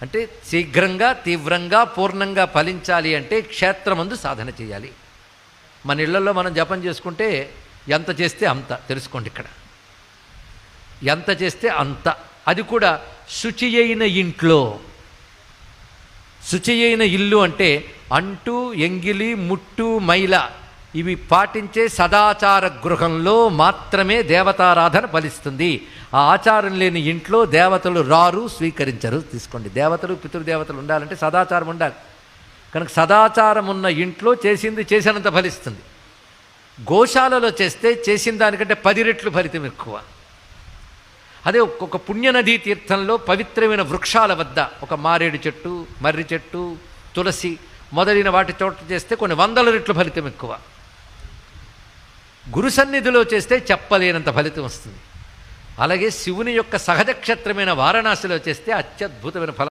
అంటే శీఘ్రంగా తీవ్రంగా పూర్ణంగా ఫలించాలి అంటే క్షేత్రమందు సాధన చేయాలి. మన ఇళ్లలో మనం జపం చేసుకుంటే ఎంత చేస్తే అంత తెలుసుకోండి. ఇక్కడ ఎంత చేస్తే అంత, అది కూడా శుచి అయిన ఇంట్లో. శుచి అయిన ఇల్లు అంటే అంటు ఎంగిలి ముట్టు మైల ఇవి పాటించే సదాచార గృహంలో మాత్రమే దేవతారాధన ఫలిస్తుంది. ఆ ఆచారం లేని ఇంట్లో దేవతలు రారు, స్వీకరించరు. తీసుకోండి, దేవతలు పితృదేవతలు ఉండాలంటే సదాచారం ఉండాలి. కనుక సదాచారం ఉన్న ఇంట్లో చేసింది చేసినంత ఫలిస్తుంది. గోశాలలో చేస్తే చేసిన దానికంటే 10 రెట్లు ఫలితం ఎక్కువ. అదే ఒక పుణ్యనదీ తీర్థంలో పవిత్రమైన వృక్షాల వద్ద ఒక మారేడు చెట్టు, మర్రి చెట్టు, తులసి మొదలైన వాటి చోట చేస్తే కొన్ని 100 రెట్లు ఫలితం ఎక్కువ. గురు సన్నిధిలో చేస్తే చెప్పలేనంత ఫలితం వస్తుంది. అలాగే శివుని యొక్క సహజ క్షేత్రమైన వారణాసిలో చేస్తే అత్యద్భుతమైన ఫలం.